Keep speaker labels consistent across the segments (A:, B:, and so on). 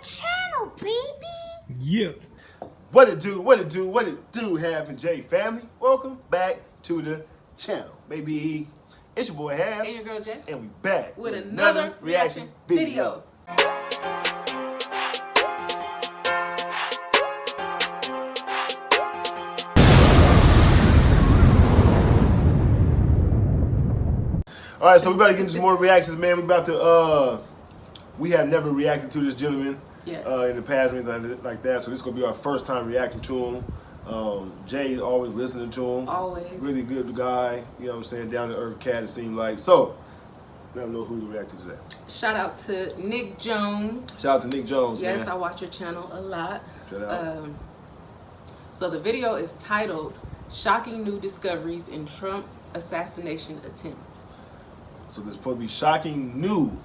A: channel, baby.
B: Yeah.
C: What it do, Have and J family. Welcome back to the channel, baby. It's your boy Have.
D: And your girl Jay.
C: And we back
D: with another reaction video.
C: All right, so we about to get into some more reactions, man. We have never reacted to this gentleman in the past or anything like that, so this is going to be our first time reacting to him. Jay's always listening to him.
D: Always.
C: Really good guy, you know what I'm saying, down to earth cat, it seemed like. So, we don't know who to react to today.
D: Shout out to Nick Jones.
C: Shout out to Nick Jones,
D: Yes,
C: man.
D: I watch your channel a lot.
C: Shout out.
D: So the video is titled, Shocking New Discoveries in Trump Assassination Attempt.
C: So there's supposed to be shocking new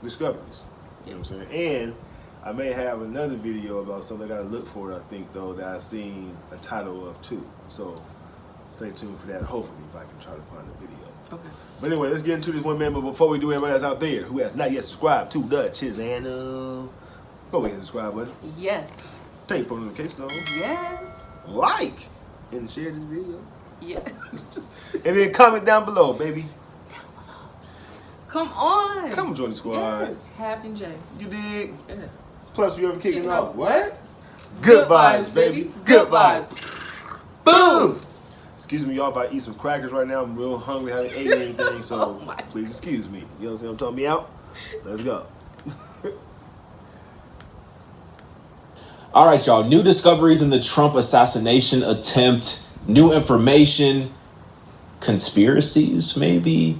C: discoveries. You know what I'm saying? And I may have another video about something I gotta look for, I think, though, that I've seen a title of too. So stay tuned for that, hopefully, if I can try to find the video.
D: Okay.
C: But anyway, let's get into this one, man. But before we do, everybody that's out there who has not yet subscribed to the channel, go ahead and subscribe button.
D: Yes.
C: Turn your phone notifications on.
D: Yes.
C: Like and share this video.
D: Yes.
C: And then comment down below, baby.
D: Come on.
C: Come join the squad.
D: Yes. Have and Jay.
C: You dig?
D: Yes.
C: Plus, we ever kicking
D: Kicking
C: off.
D: off.
C: What? Good vibes, baby. Good vibes. Boom! Excuse me, y'all, if I eat some crackers right now. I'm real hungry. I haven't ate anything, so please excuse me. You know what I'm saying? I'm talking me out. Let's go.
B: All right, y'all. New discoveries in the Trump assassination attempt. New information. Conspiracies, maybe.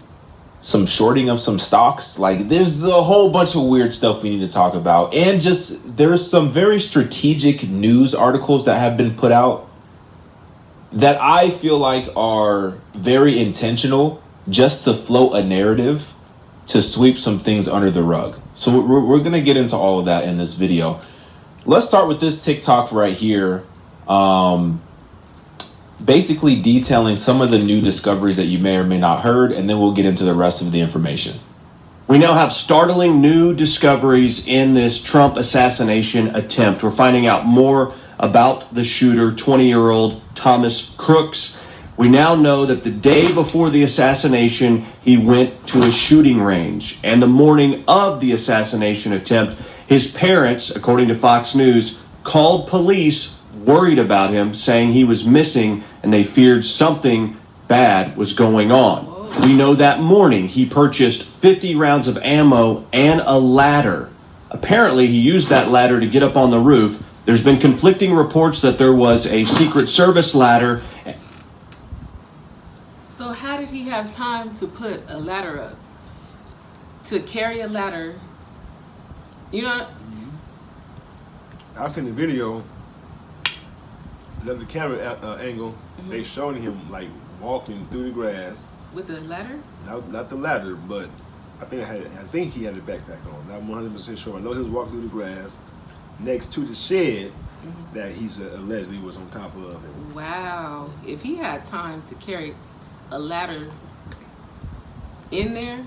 B: Some shorting of some stocks. Like, there's a whole bunch of weird stuff we need to talk about. And just, there's some very strategic news articles that have been put out that I feel like are very intentional just to float a narrative to sweep some things under the rug. So we're going to get into all of that in this video. Let's start with this TikTok right here. Basically detailing some of the new discoveries that you may or may not heard, and then we'll get into the rest of the information.
E: We now have startling new discoveries in this Trump assassination attempt. We're finding out more about the shooter, 20-year-old Thomas Crooks. We now know that the day before the assassination, he went to a shooting range. And the morning of the assassination attempt, his parents, according to Fox News, called police worried about him, saying he was missing and they feared something bad was going on. We know that morning he purchased 50 rounds of ammo and a ladder. Apparently he used that ladder to get up on the roof. There's been conflicting reports that there was a Secret Service ladder.
D: So how did he have time to put a ladder up? To carry a ladder? You know?
C: I seen the video. Another camera angle, they showing him like walking through the grass
D: with the ladder.
C: Not the ladder, but I think he had a backpack on. Not 100% sure. I know he was walking through the grass next to the shed that he's allegedly was on top of.
D: Wow! If he had time to carry a ladder in there,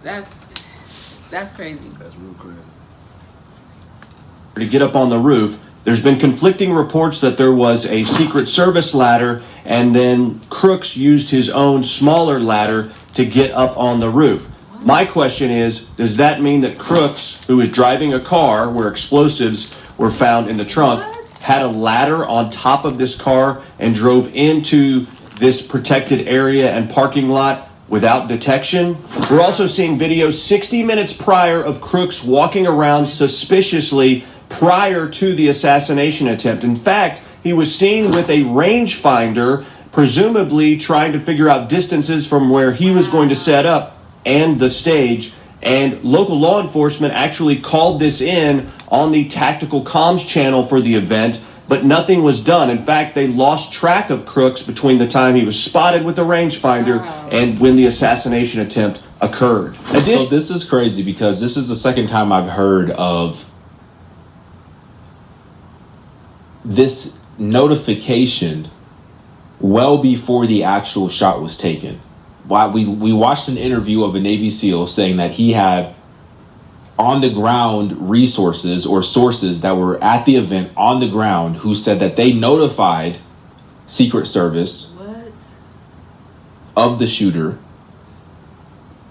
D: that's crazy.
C: That's real crazy.
E: To get up on the roof. There's been conflicting reports that there was a Secret Service ladder, and then Crooks used his own smaller ladder to get up on the roof. My question is, does that mean that Crooks, who was driving a car where explosives were found in the trunk, had a ladder on top of this car and drove into this protected area and parking lot without detection? We're also seeing videos 60 minutes prior of Crooks walking around suspiciously prior to the assassination attempt. In fact, he was seen with a rangefinder, presumably trying to figure out distances from where he was going to set up and the stage. And local law enforcement actually called this in on the tactical comms channel for the event, but nothing was done. In fact, they lost track of Crooks between the time he was spotted with the rangefinder and when the assassination attempt occurred.
B: So this is crazy because this is the second time I've heard of this notification well before the actual shot was taken. We watched an interview of a Navy SEAL saying that he had on the ground resources or sources that were at the event on the ground who said that they notified Secret Service of the shooter.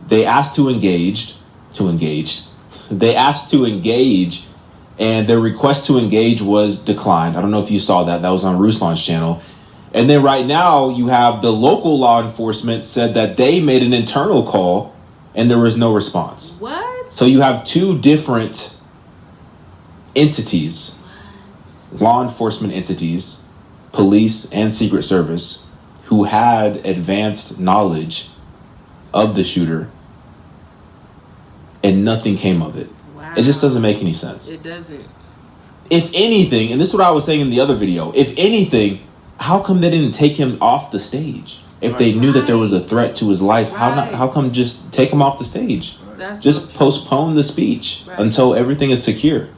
B: They asked to engage. They asked to engage, and their request to engage was declined. I don't know if you saw that. That was on Ruslan's channel. And then right now you have the local law enforcement said that they made an internal call and there was no response.
D: What?
B: So you have two different entities, law enforcement entities, police and Secret Service, who had advanced knowledge of the shooter, and nothing came of it.
D: Wow.
B: It just doesn't make any sense.
D: It doesn't.
B: If anything, and this is what I was saying in the other video, if anything, how come they didn't take him off the stage? If they knew that there was a threat to his life, how come just take him off the stage?
D: That's
B: just
D: so
B: postpone the speech until everything is secure.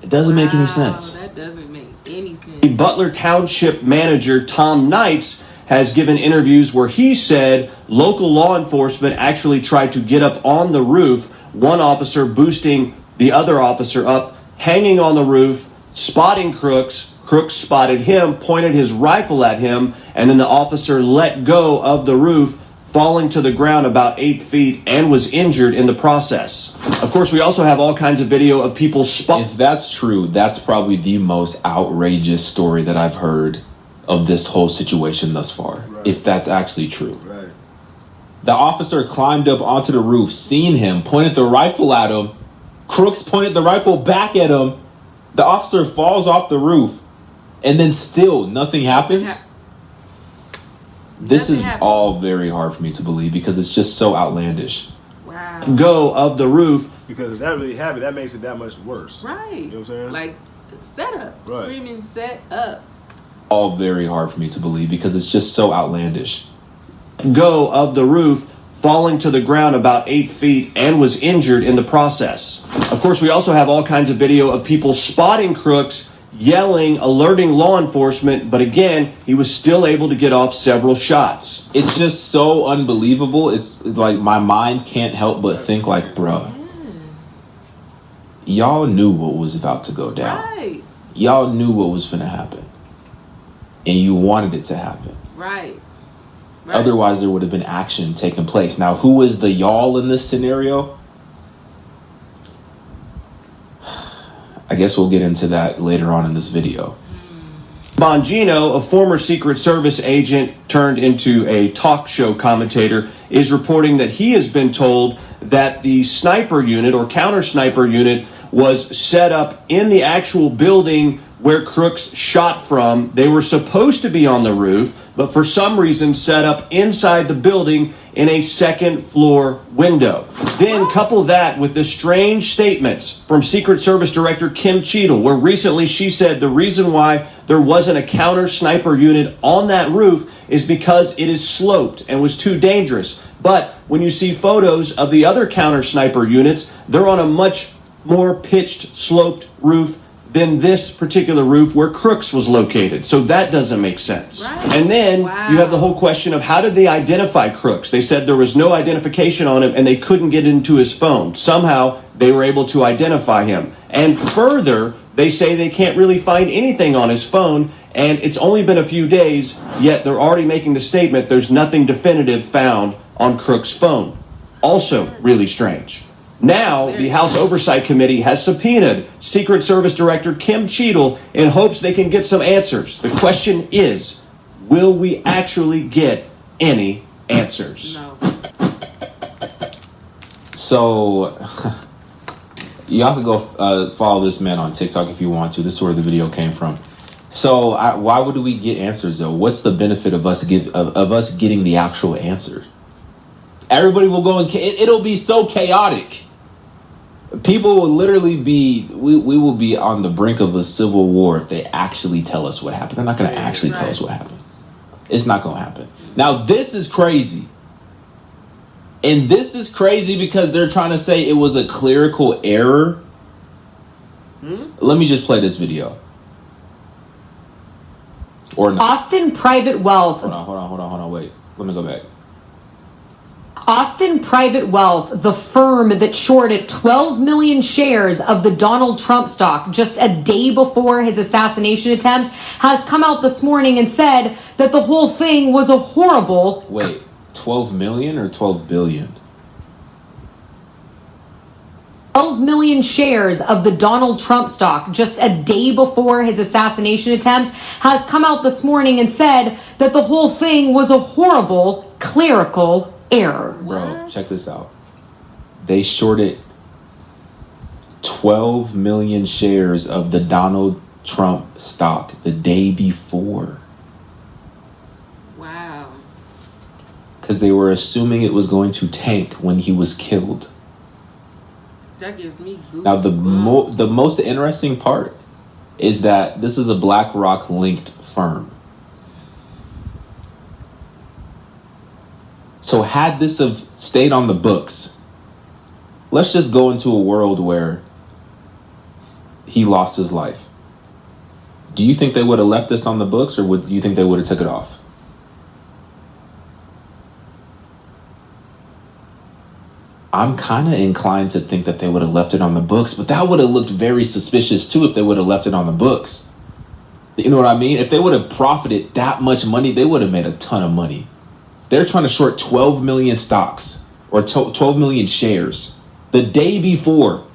B: It doesn't make any sense.
D: That doesn't make any sense.
E: The Butler Township manager, Tom Knights, has given interviews where he said local law enforcement actually tried to get up on the roof, one officer boosting the other officer up, hanging on the roof, spotting Crooks. Crooks spotted him, pointed his rifle at him, and then the officer let go of the roof, falling to the ground about 8 feet, and was injured in the process. Of course, we also have all kinds of video of people
B: If that's true, that's probably the most outrageous story that I've heard of this whole situation thus far.
C: Right.
B: If that's actually true.
C: Right.
B: The officer climbed up onto the roof, seen him, pointed the rifle at him. Crooks pointed the rifle back at him. The officer falls off the roof, and then still nothing happens. This is all very hard for me to believe because it's just so outlandish.
D: Wow.
E: go of the roof.
C: Because if that really happened, that makes it that much worse.
D: Right.
C: You know what I'm saying?
D: Like, set up.
C: Right.
D: Screaming, set up.
B: All very hard for me to believe because it's just so outlandish.
E: Go of the roof, falling to the ground about 8 feet, and was injured in the process. Of course, we also have all kinds of video of people spotting Crooks, yelling, alerting law enforcement, but again, he was still able to get off several shots.
B: It's just so unbelievable. It's like my mind can't help but think like, bruh, y'all knew what was about to go down.
D: Right.
B: Y'all knew what was going to happen. And you wanted it to happen.
D: Right.
B: Otherwise, there would have been action taking place. Now, who is the y'all in this scenario? I guess we'll get into that later on in this video.
E: Bongino, a former Secret Service agent turned into a talk show commentator, is reporting that he has been told that the sniper unit or counter sniper unit was set up in the actual building where Crooks shot from. They were supposed to be on the roof, but for some reason set up inside the building in a second floor window. Then couple that with the strange statements from Secret Service Director Kim Cheadle, where recently she said the reason why there wasn't a counter sniper unit on that roof is because it is sloped and was too dangerous. But when you see photos of the other counter sniper units, they're on a much more pitched, sloped roof than this particular roof where Crooks was located. So that doesn't make sense.
D: Right.
E: And then you have the whole question of how did they identify Crooks? They said there was no identification on him and they couldn't get into his phone. Somehow they were able to identify him. And further, they say they can't really find anything on his phone, and it's only been a few days, yet they're already making the statement there's nothing definitive found on Crooks' phone. Also really strange. Now, the House Oversight Committee has subpoenaed Secret Service Director Kim Cheadle in hopes they can get some answers. The question is, will we actually get any answers?
D: No.
B: So, y'all can go follow this man on TikTok if you want to. This is where the video came from. So, why would we get answers, though? What's the benefit of us getting the actual answers? Everybody will go and it'll be so chaotic. People will literally be, we will be on the brink of a civil war if they actually tell us what happened. They're not going to actually tell us what happened. It's not going to happen. Now, this is crazy. And this is crazy because they're trying to say it was a clerical error. Let me just play this video. Or not.
F: Austin Private Wealth.
B: Hold on, wait. Let me go back.
F: Austin Private Wealth, the firm that shorted 12 million shares of the Donald Trump stock just a day before his assassination attempt, has come out this morning and said that the whole thing was a horrible...
B: Wait, 12 million or 12 billion?
F: 12 million shares of the Donald Trump stock just a day before his assassination attempt, has come out this morning and said that the whole thing was a horrible clerical error.
B: Bro, check this out. They shorted 12 million shares of the Donald Trump stock the day before.
D: Wow.
B: Because they were assuming it was going to tank when he was killed.
D: That gives me goosebumps.
B: Now, the most interesting part is that this is a BlackRock linked firm. So had this have stayed on the books, let's just go into a world where he lost his life. Do you think they would have left this on the books, or do you think they would have took it off? I'm kind of inclined to think that they would have left it on the books, but that would have looked very suspicious too if they would have left it on the books. You know what I mean? If they would have profited that much money, they would have made a ton of money. They're trying to short 12 million stocks or 12 million shares the day before,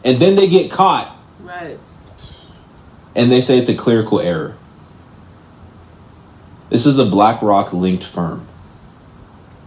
B: and then they get caught.
D: Right.
B: And they say it's a clerical error. This is a BlackRock linked firm.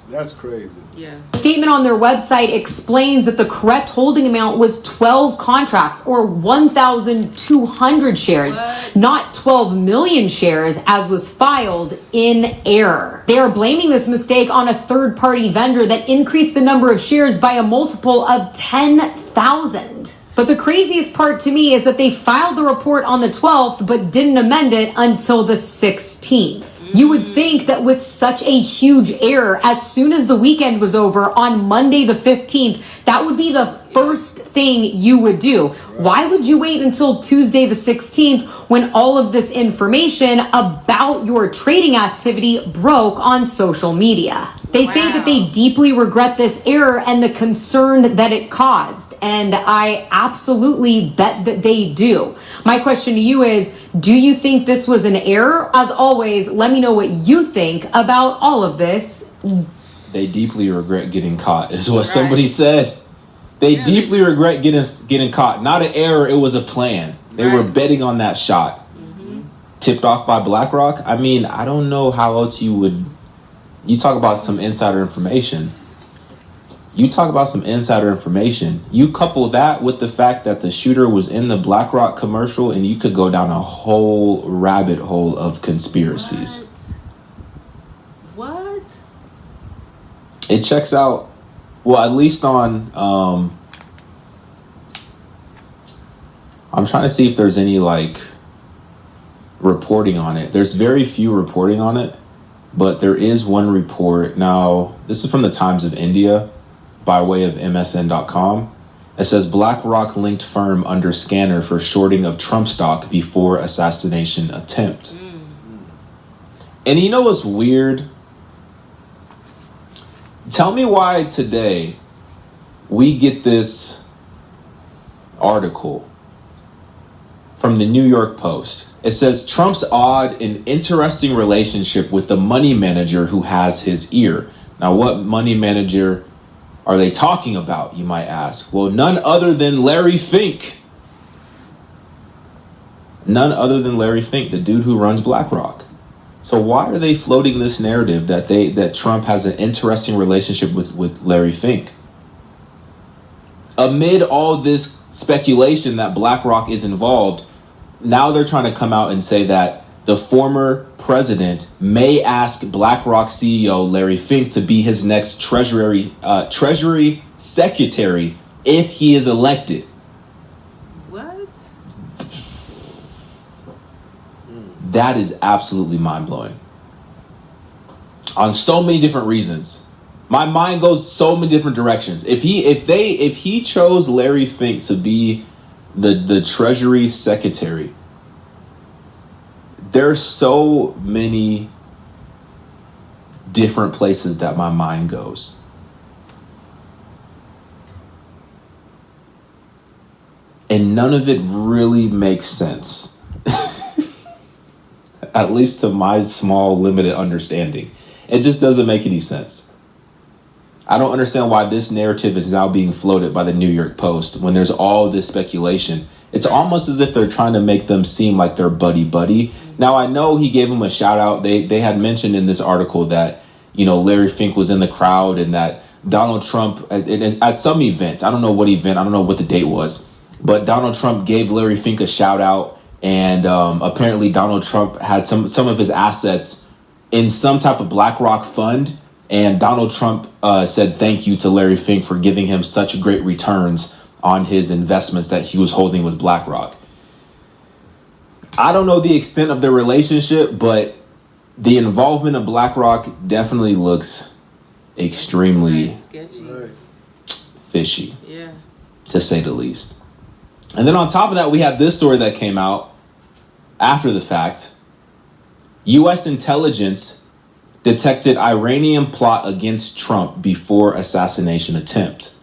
C: That's crazy.
D: Yeah.
F: A statement on their website explains that the correct holding amount was 12 contracts or 1,200 shares, not 12 million shares as was filed in error. They are blaming this mistake on a third-party vendor that increased the number of shares by a multiple of 10,000. But the craziest part to me is that they filed the report on the 12th but didn't amend it until the 16th. You would think that with such a huge error, as soon as the weekend was over on Monday the 15th, that would be the first thing you would do. Why would you wait until Tuesday the 16th when all of this information about your trading activity broke on social media? They say that they deeply regret this error and the concern that it caused. And I absolutely bet that they do. My question to you is, do you think this was an error? As always, let me know what you think about all of this.
B: They deeply regret getting caught, is what somebody said. They deeply regret getting caught. Not an error, it was a plan. They were betting on that shot. Tipped off by BlackRock. I mean, I don't know how else you would... You talk about some insider information. You couple that with the fact that the shooter was in the BlackRock commercial, and you could go down a whole rabbit hole of conspiracies.
D: What?
B: It checks out, well, at least on, I'm trying to see if there's any, like, reporting on it. There's very few reporting on it, but there is one report. Now, this is from the Times of India by way of MSN.com. It says BlackRock linked firm under scanner for shorting of Trump stock before assassination attempt. And you know what's weird? Tell me why today we get this article from the New York Post. It says Trump's odd and interesting relationship with the money manager who has his ear. Now, what money manager are they talking about, you might ask? Well, none other than Larry Fink. None other than Larry Fink, the dude who runs BlackRock. So why are they floating this narrative that Trump has an interesting relationship with Larry Fink? Amid all this speculation that BlackRock is involved, now they're trying to come out and say that the former president may ask BlackRock CEO Larry Fink to be his next Treasury Secretary if he is elected.
D: What?
B: That is absolutely mind-blowing. On so many different reasons. My mind goes so many different directions. If he chose Larry Fink to be the Treasury Secretary, there's so many different places that my mind goes. and none of it really makes sense. At least to my small, limited understanding. It just doesn't make any sense. I don't understand why this narrative is now being floated by the New York Post when there's all this speculation. It's almost as if they're trying to make them seem like they're buddy-buddy. Now, I know he gave him a shout-out. They had mentioned in this article that, you know, Larry Fink was in the crowd and that Donald Trump, at some event, I don't know what event, I don't know what the date was, but Donald Trump gave Larry Fink a shout-out, and apparently Donald Trump had some of his assets in some type of BlackRock fund, and Donald Trump said thank you to Larry Fink for giving him such great returns on his investments that he was holding with BlackRock. I don't know the extent of their relationship, but the involvement of BlackRock definitely looks extremely
D: sketchy,
B: fishy,
D: yeah,
B: to say the least. And then on top of that, we had this story that came out after the fact. U.S. intelligence detected Iranian plot against Trump before assassination attempt.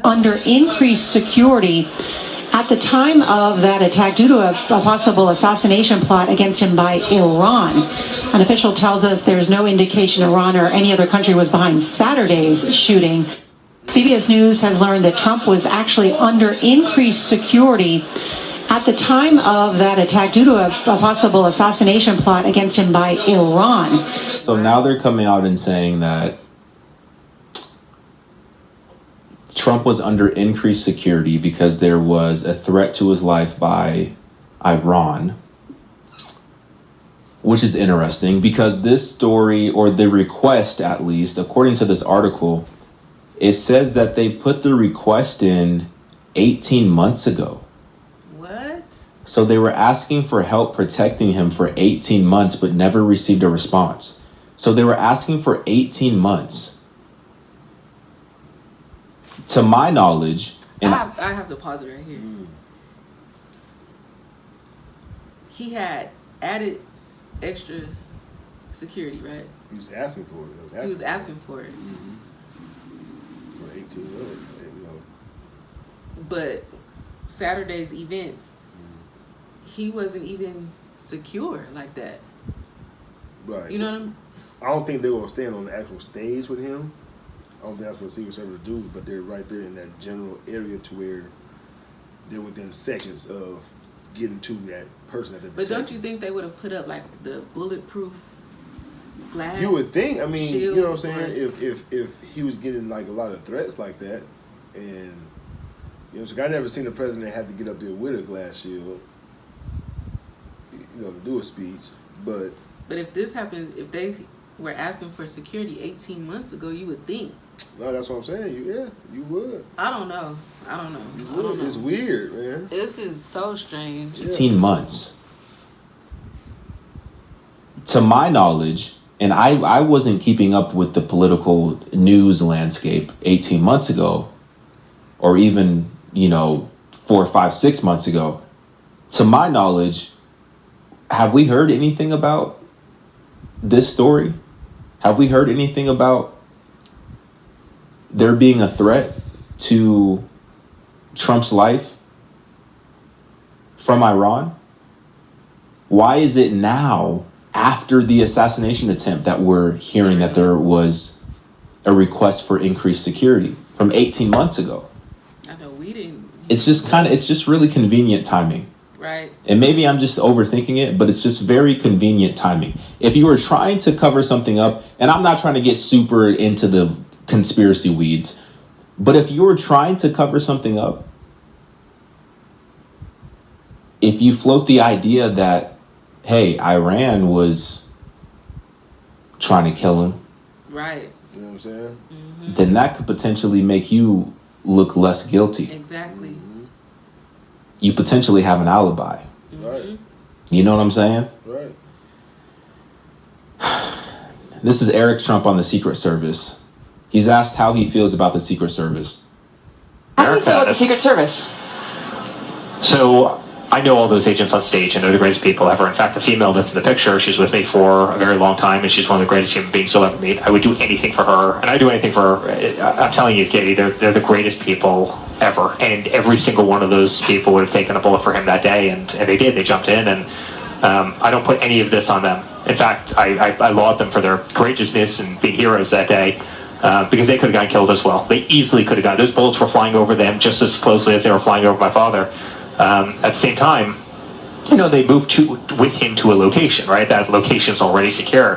G: Under increased security at the time of that attack due to a possible assassination plot against him by Iran. An official tells us there's no indication Iran or any other country was behind Saturday's shooting. CBS News has learned that Trump was actually under increased security at the time of that attack due to a possible assassination plot against him by Iran.
B: So now they're coming out and saying that Trump was under increased security because there was a threat to his life by Iran, which is interesting because this story, or the request at least, according to this article, it says that they put the request in 18 months ago.
D: What?
B: So they were asking for help protecting him for 18 months but never received a response. So they were asking for 18 months. To my knowledge, and
D: I have to pause it right here. He had added extra security, right?
C: He was asking for it.
D: He was asking for it.
C: For 18 million, you know.
D: But Saturday's events, he wasn't even secure like that.
C: Right.
D: You know what I mean?
C: I don't think they were stand on the actual stage with him. I don't think that's what Secret Service do, but they're right there in that general area to where they're within seconds of getting to that person that they're
D: But
C: protecting.
D: don't you think they would have put up like the bulletproof glass?
C: You would think. I mean, you know what I'm saying?
D: shield,
C: If he was getting like a lot of threats like that, and you know, so I never seen a president have to get up there with a glass shield, you know, to do a speech. But
D: if this happened, if they were asking for security 18 months ago, you would think.
C: no, that's what I'm saying. You would.
D: I don't know.
C: You would. It's weird, man.
D: This is so strange.
B: 18 months. To my knowledge, and I wasn't keeping up with the political news landscape 18 months ago, or even, 4, 5, 6 months ago. To my knowledge, have we heard anything about this story? Have we heard anything about there being a threat to Trump's life from Iran? Why is it now, after the assassination attempt, that we're hearing that there was a request for increased security from 18 months ago?
D: I know we didn't.
B: It's just really convenient timing.
D: Right.
B: And maybe I'm just overthinking it, but it's just very convenient timing. If you were trying to cover something up, and I'm not trying to get super into the conspiracy weeds, but if you were trying to cover something up, if you float the idea that, hey, Iran was trying to kill him,
D: Right.
C: You know what I'm saying?
B: then that could potentially make you look less guilty.
D: Exactly.
B: You potentially have an alibi.
C: Right.
B: You know what I'm saying?
C: Right.
B: This is Eric Trump on the Secret Service. He's asked how he feels about the Secret Service.
G: How do you feel about the Secret Service?
E: So
H: I know all those agents on stage, and they're the greatest people ever. In fact, the female that's in the picture, she's with me for a very long time, and she's one of the greatest human beings you'll ever meet. I would do anything for her, and I do anything for her. I'm telling you, Katie, they're the greatest people ever. And every single one of those people would have taken a bullet for him that day, and they did. They jumped in, and I don't put any of this on them. In fact, I laud them for their courageousness and being heroes that day. Because they could have gotten killed as well. They easily could have gotten. Those bullets were flying over them just as closely as they were flying over my father. At the same time, they moved with him to a location, right? That location's already secure.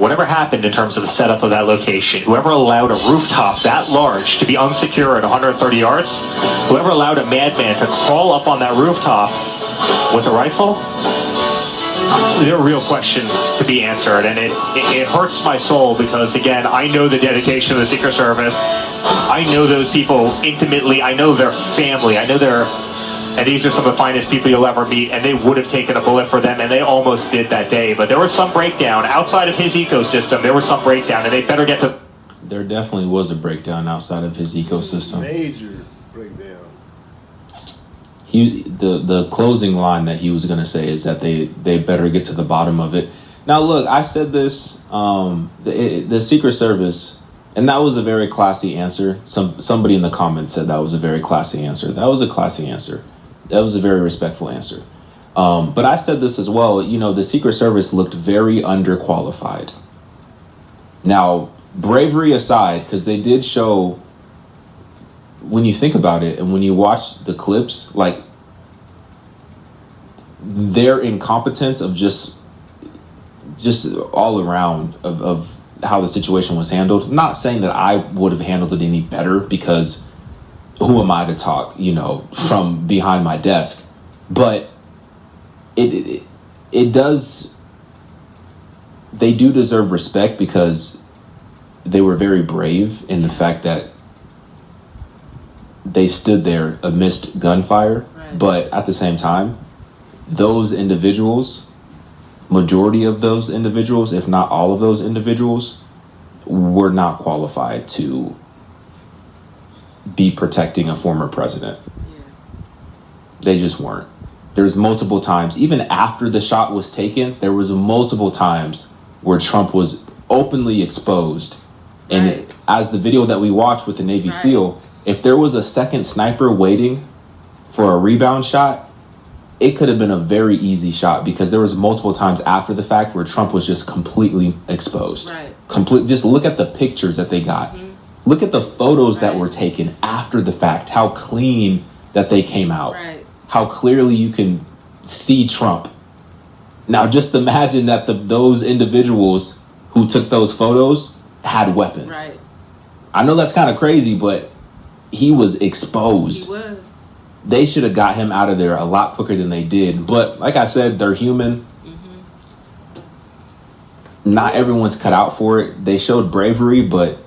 H: Whatever happened in terms of the setup of that location, whoever allowed a rooftop that large to be unsecure at 130 yards, whoever allowed a madman to crawl up on that rooftop with a rifle, there are real questions to be answered, and it hurts my soul because, again, I know the dedication of the Secret Service. I know those people intimately. I know their family. I know and these are some of the finest people you'll ever meet, and they would have taken a bullet for them, and they almost did that day. But there was some breakdown outside of his ecosystem. There was some breakdown, and they better get to...
B: There definitely was a breakdown outside of his ecosystem.
C: Major breakdown.
B: The closing line that he was going to say is that they better get to the bottom of it. Now, look, I said this, the Secret Service, and that was a very classy answer. Somebody in the comments said that was a very classy answer. That was a classy answer. That was a very respectful answer. But I said this as well. The Secret Service looked very underqualified. Now, bravery aside, because they did show, when you think about it and when you watch the clips, like, their incompetence of just all around of how the situation was handled. I'm not saying that I would have handled it any better, because who am I to talk, from behind my desk? But it does, they do deserve respect because they were very brave in the fact that they stood there amidst gunfire. Right. But at the same time, those individuals, majority of those individuals, if not all of those individuals, were not qualified to be protecting a former president. Yeah. They just weren't. There's multiple times, even after the shot was taken, there was multiple times where Trump was openly exposed. Right. And as the video that we watched with the Navy SEAL, if there was a second sniper waiting for a rebound shot, it could have been a very easy shot, because there was multiple times after the fact where Trump was just completely exposed. Right. Just look at the pictures that they got. Mm-hmm. Look at the photos that were taken after the fact, how clean that they came out. Right. How clearly you can see Trump. Now just imagine that those individuals who took those photos had weapons. Right. I know that's kind of crazy, but he was exposed. He was. They should have got him out of there a lot quicker than they did. But like I said, they're human. Mm-hmm. Not everyone's cut out for it. They showed bravery, but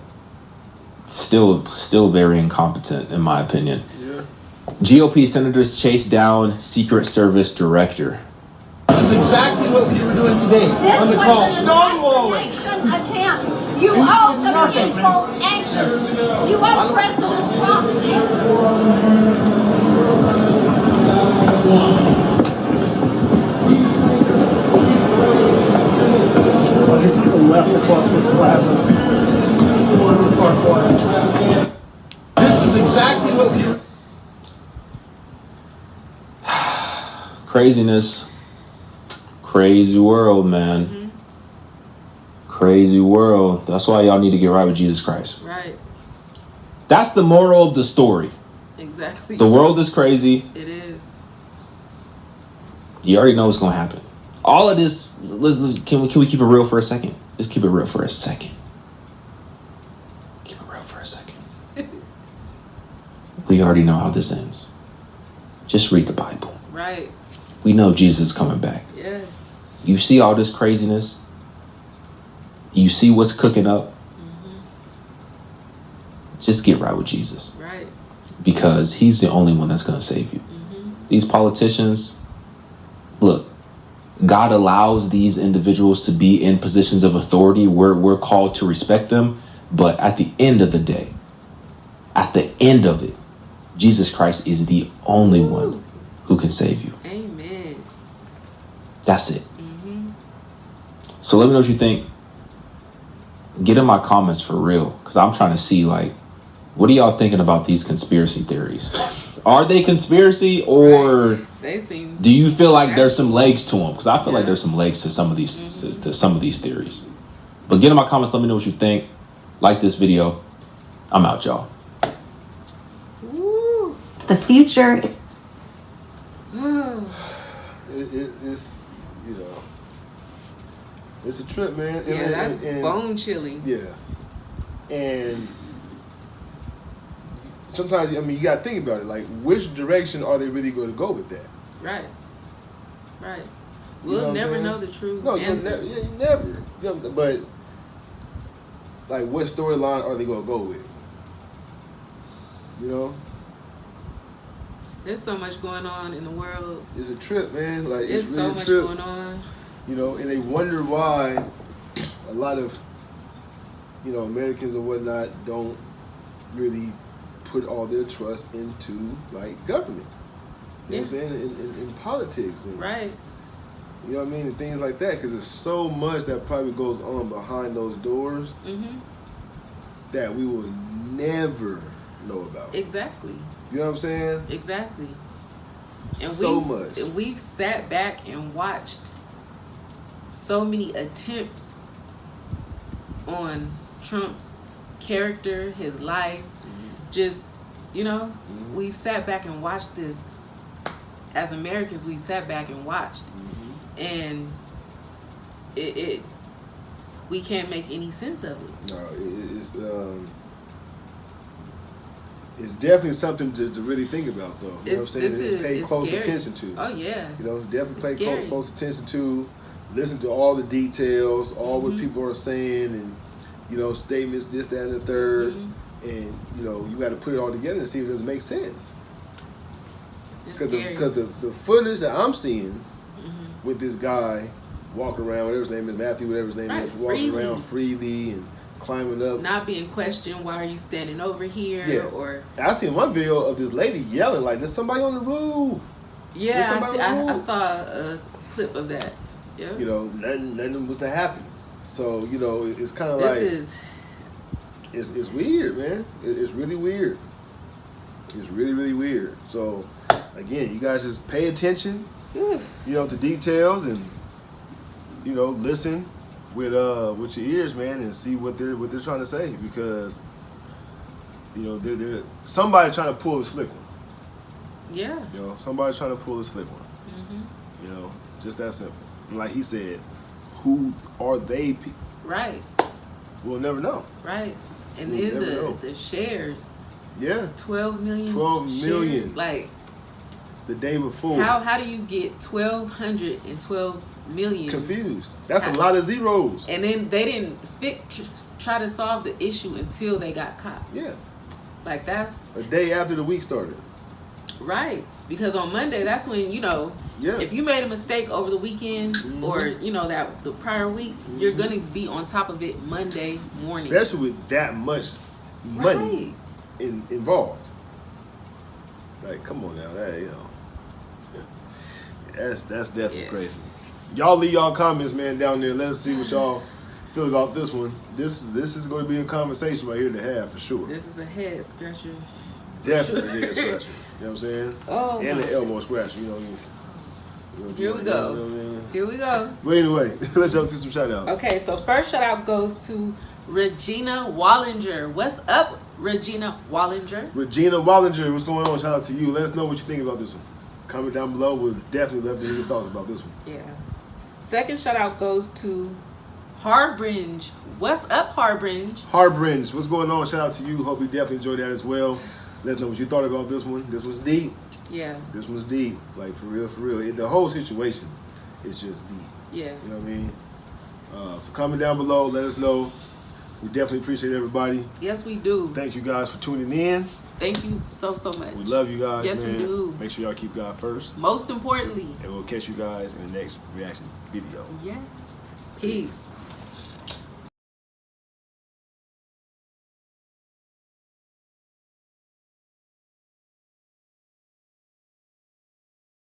B: still very incompetent, in my opinion. Yeah. GOP senators chase down Secret Service director.
I: This is exactly what we were doing today on the call.
A: Stonewalling. Attempt. You owe the people answers. You owe President Trump answers.
I: Left across this plaza. This is exactly what we were.
B: Craziness. Crazy world, man. Mm-hmm. Crazy world. That's why y'all need to get right with Jesus Christ. Right. That's the moral of the story. Exactly. The world is crazy. It is. You already know what's going to happen. All of this, can we keep it real for a second? Let's keep it real for a second. Keep it real for a second. We already know how this ends. Just read the Bible. Right. We know Jesus is coming back. Yes. You see all this craziness? You see what's cooking up? Mm-hmm. Just get right with Jesus. Right. Because he's the only one that's going to save you. Mm-hmm. These politicians, look, God allows these individuals to be in positions of authority where we're called to respect them. But at the end of the day, at the end of it, Jesus Christ is the only one who can save you.
D: Amen.
B: That's it. So let me know what you think. Get in my comments for real, because I'm trying to see, like, what are y'all thinking about these conspiracy theories? Are they conspiracy, or
D: they seem,
B: do you feel like there's some legs to them? Because I feel like there's some legs to some of these to some of these theories. But get in my comments. Let me know what you think. Like this video. I'm out, y'all.
D: Woo.
F: The future.
C: It's, you know, it's a trip, man.
D: Yeah, that's bone chilling.
C: Yeah. And sometimes, I mean, you got to think about it. Like, which direction are they really going to go with that?
D: Right. Right.
C: You know
D: We'll
C: what
D: never
C: I'm saying?
D: know the true
C: No,
D: answer.
C: you never. You know, but, like, what storyline are they going to go with? You know?
D: There's so much going on in the world.
C: It's a trip, man. Like,
D: It's
C: really
D: so
C: a
D: much
C: trip.
D: going on.
C: You know, and they wonder why a lot of, you know, Americans or whatnot don't really put all their trust into, like, government. You know what I'm saying? In politics. And,
D: Right.
C: you know what I mean? And things like that. Because there's so much that probably goes on behind those doors that we will never know about.
D: Exactly.
C: You know what I'm saying?
D: Exactly. And
C: So much.
D: We've sat back and watched so many attempts on Trump's character, his life, just, you know, we've sat back and watched this. As Americans, we've sat back and watched. And it we can't make any sense of it.
C: No, it's definitely something to really think about, though. You know what I'm saying? And pay close
D: scary.
C: attention to.
D: Oh, yeah.
C: You know, definitely
D: It's
C: pay
D: scary.
C: close attention to, listen to all the details, all what people are saying, and, you know, statements, this, that, and the third. And, you know, you got to put it all together and see if it doesn't make sense. Because the footage that I'm seeing with this guy walking around, whatever his name is, Matthew, whatever his name is, walking around freely and climbing up.
D: Not being questioned, why are you standing over here?
C: Yeah.
D: Or
C: I seen one video of this lady yelling like, "There's somebody on the roof."
D: yeah, I saw a clip of that. Yeah.
C: You know, nothing was to happen. So, you know, it's kind of like it's weird, man. It's really weird. It's really, really weird. So, again, you guys just pay attention, you know, to details, and, you know, listen with your ears, man, and see what they're trying to say, because, you know, they're somebody trying to pull a slick one.
D: Yeah.
C: You know, somebody's trying to pull a slick one. You know, just that simple. And like he said, who are they?
D: Right.
C: We'll never know.
D: Right. And
C: We'll never
D: then
C: know.
D: the shares.
C: Yeah.
D: 12 million.
C: 12 million.
D: Shares. Like,
C: the day before.
D: how do you get 1,212 million?
C: Confused. That's a lot of zeros.
D: And then they didn't try to solve the issue until they got caught.
C: Yeah.
D: Like, that's
C: a day after the week started.
D: Right. Because on Monday, that's when, you know, if you made a mistake over the weekend or, you know, that the prior week, you're going to be on top of it Monday morning.
C: Especially with that much money involved. Like, come on now, that, you know, that's definitely crazy. Y'all leave y'all comments, man, down there. Let us see what y'all feel about this one. This is going to be a conversation right here to have for sure.
D: This is a head scratcher.
C: Definitely a head scratcher. You know what I'm saying?
D: Oh,
C: and an elbow scratcher. You know.
D: Here we go.
C: You know what I mean?
D: Here we go.
C: But anyway, let's jump to some shout outs.
D: Okay, so first shout out goes to Regina Wallinger. What's up, Regina Wallinger?
C: Regina Wallinger, what's going on? Shout out to you. Let us know what you think about this one. Comment down below. We'll definitely love to hear your thoughts about this one.
D: Yeah. Second shout out goes to Harbridge. What's up, Harbridge?
C: Harbridge, what's going on? Shout out to you. Hope you definitely enjoyed that as well. Let us know what you thought about this one. This was deep.
D: Yeah.
C: This one's deep. Like, for real, for real. The whole situation is just deep.
D: Yeah.
C: You know what I mean? So comment down below. Let us know. We definitely appreciate everybody.
D: Yes, we do.
C: Thank you guys for tuning in.
D: Thank you so much.
C: We love you guys,
D: yes,
C: man.
D: we do.
C: Make sure y'all keep God first.
D: Most importantly.
C: And we'll catch you guys in the next reaction video.
D: Yes. Peace.